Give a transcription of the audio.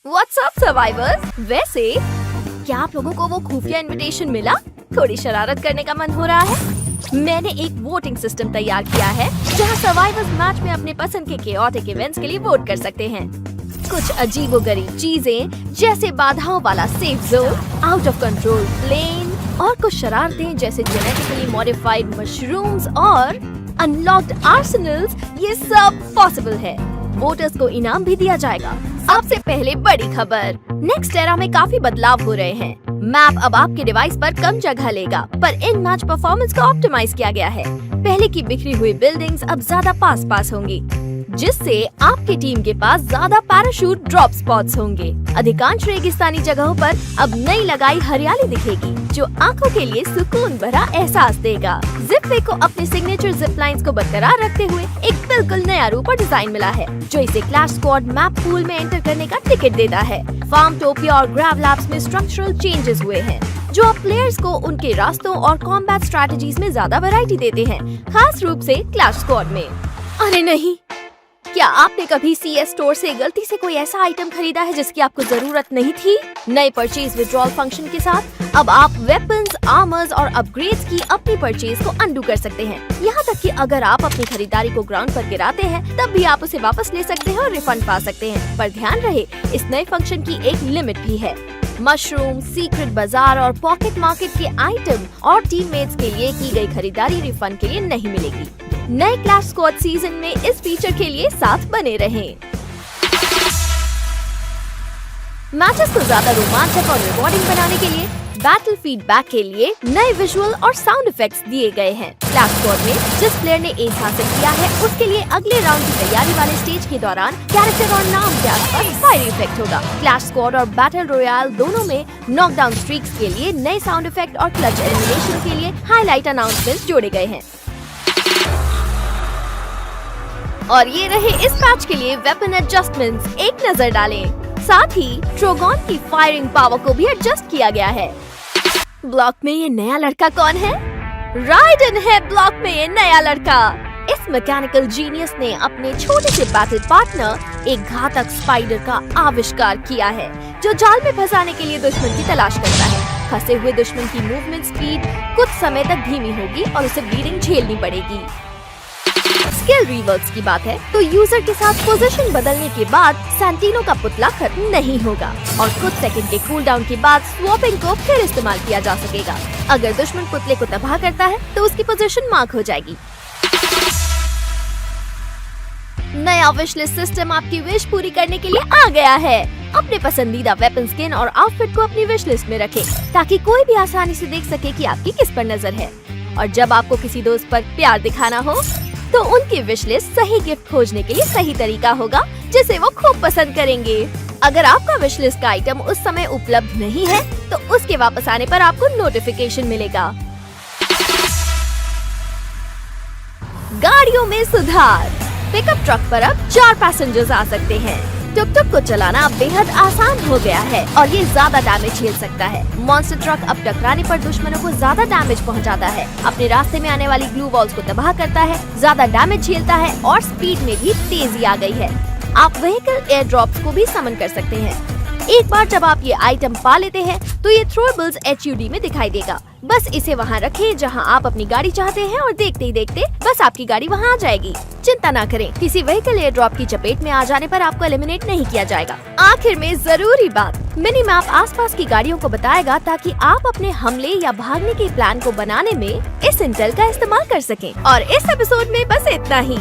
What's up survivors. वैसे क्या आप लोगों को वो खुफिया इनविटेशन मिला? थोड़ी शरारत करने का मन हो रहा है। मैंने एक वोटिंग सिस्टम तैयार किया है जहां सर्वाइवर्स मैच में अपने पसंद के केओटिक इवेंट्स के लिए वोट कर सकते हैं। कुछ अजीबोगरीब चीजें जैसे बाधाओं वाला safe zone, out of control plane और कुछ शरारतें जैसे जेनेटिकली मॉडिफाइड मशरूम्स और अनलॉक्ड आर्सेनल्स, ये सब पॉसिबल है। वोटर्स को इनाम भी दिया जाएगा। सबसे पहले बड़ी खबर, नेक्स्ट एरा में काफी बदलाव हो रहे हैं। मैप अब आपके डिवाइस पर कम जगह लेगा, पर इन मैच परफॉर्मेंस को ऑप्टिमाइज किया गया है। पहले की बिखरी हुई बिल्डिंग्स अब ज्यादा पास होंगी, जिससे आपकी टीम के पास ज्यादा पैराशूट ड्रॉप स्पॉट्स होंगे। अधिकांश रेगिस्तानी जगहों पर अब नई लगाई हरियाली दिखेगी, जो आंखों के लिए सुकून भरा एहसास देगा। जिपवे को अपने सिग्नेचर जिप लाइन्स को बरकरार रखते हुए एक बिल्कुल नया रूप और डिजाइन मिला है, जो इसे क्लैश स्क्वाड मैप पूल में एंटर करने का टिकट देता है। फार्मटोपिया और ग्रैव लैब्स में स्ट्रक्चरल चेंजेस हुए हैं, जो अब प्लेयर्स को उनके रास्तों और कॉम्बैट स्ट्रेटजीज में ज्यादा वैरायटी देते हैं, खास रूप से क्लैश स्क्वाड में। अरे नहीं, क्या आपने कभी CS स्टोर से गलती से कोई ऐसा आइटम खरीदा है जिसकी आपको जरूरत नहीं थी? नए परचेज विड्रॉल फंक्शन के साथ अब आप वेपन्स, आर्मर्स और अपग्रेड्स की अपनी परचेज को अनडू कर सकते हैं। यहाँ तक कि अगर आप अपनी खरीदारी को ग्राउंड पर गिराते हैं, तब भी आप उसे वापस ले सकते हैं और रिफंड पा सकते हैं। पर ध्यान रहे, इस नए फंक्शन की एक लिमिट भी है। मशरूम, सीक्रेट बाजार और पॉकेट मार्केट के आइटम और टीममेट्स के लिए की गई खरीदारी रिफंड के लिए नहीं मिलेगी। नए क्लैश स्क्वाड सीजन में इस फीचर के लिए साथ बने रहें। मैचेस को ज्यादा रोमांचक और रिवॉर्डिंग बनाने के लिए बैटल फीडबैक के लिए नए विजुअल और साउंड इफेक्ट्स दिए गए हैं। क्लैश स्क्वाड में जिस प्लेयर ने एस हासिल किया है, उसके लिए अगले राउंड की तैयारी वाले स्टेज के दौरान कैरेक्टर और नाम के आसपास फायर इफेक्ट होगा। क्लैश स्क्वाड और बैटल रॉयल दोनों में नॉकडाउन स्ट्रीक्स के लिए नए साउंड इफेक्ट और क्लच एलिमिनेशन के लिए हाईलाइट अनाउंसमेंट जोड़े गए हैं। और ये रहे इस पैच के लिए वेपन एडजस्टमेंट्स, एक नजर डालें। साथ ही ट्रोगॉन की फायरिंग पावर को भी एडजस्ट किया गया है। ब्लॉक में ये नया लड़का कौन है? राइडन है ब्लॉक में ये नया लड़का। इस मैकेनिकल जीनियस ने अपने छोटे से बैटल पार्टनर एक घातक स्पाइडर का आविष्कार किया है, जो जाल में फंसाने के लिए दुश्मन की तलाश करता है। फंसे हुए दुश्मन की मूवमेंट स्पीड कुछ समय तक धीमी होगी और उसे ब्लीडिंग झेलनी पड़ेगी। स्किल रिवर्क्स की बात है तो यूजर के साथ पोजीशन बदलने के बाद सैंटिनो का पुतला खत्म नहीं होगा और कुछ सेकंड के कूलडाउन के बाद स्वैपिंग को फिर इस्तेमाल किया जा सकेगा। अगर दुश्मन पुतले को तबाह करता है तो उसकी पोजीशन मार्क हो जाएगी। नया विश लिस्ट सिस्टम आपकी विश पूरी करने के लिए आ गया है। अपने पसंदीदा वेपन स्किन और आउटफिट को अपनी विश लिस्ट में रखें, ताकि कोई भी आसानी से देख सके कि आपकी किस पर नजर है। और जब आपको किसी दोस्त पर प्यार दिखाना हो, तो उनकी विश लिस्ट सही गिफ्ट खोजने के लिए सही तरीका होगा, जिसे वो खूब पसंद करेंगे। अगर आपका विश लिस्ट का आइटम उस समय उपलब्ध नहीं है, तो उसके वापस आने पर आपको नोटिफिकेशन मिलेगा। गाड़ियों में सुधार, पिकअप ट्रक पर अब 4 पैसेंजर्स आ सकते हैं। टुक टुक को चलाना अब बेहद आसान हो गया है और ये ज्यादा डैमेज झेल सकता है। मॉन्स्टर ट्रक अब टकराने पर दुश्मनों को ज्यादा डैमेज पहुंचाता है, अपने रास्ते में आने वाली ग्लू वॉल्स को तबाह करता है, ज्यादा डैमेज झेलता है और स्पीड में भी तेजी आ गई है। आप व्हीकल एयर ड्रॉप्स को भी समन कर सकते हैं। एक बार जब आप ये आइटम पा लेते हैं, तो ये थ्रोएबल्स HUD में दिखाई देगा। बस इसे वहाँ रखें जहाँ आप अपनी गाड़ी चाहते हैं और देखते ही देखते बस आपकी गाड़ी वहाँ आ जाएगी। चिंता ना करें, किसी व्हीकल एयर ड्रॉप की चपेट में आ जाने पर आपको एलिमिनेट नहीं किया जाएगा। आखिर में जरूरी बात, मिनी मैप आसपास की गाड़ियों को बताएगा, ताकि आप अपने हमले या भागने के प्लान को बनाने में इस इंटेल का इस्तेमाल कर सकें। और इस एपिसोड में बस इतना ही।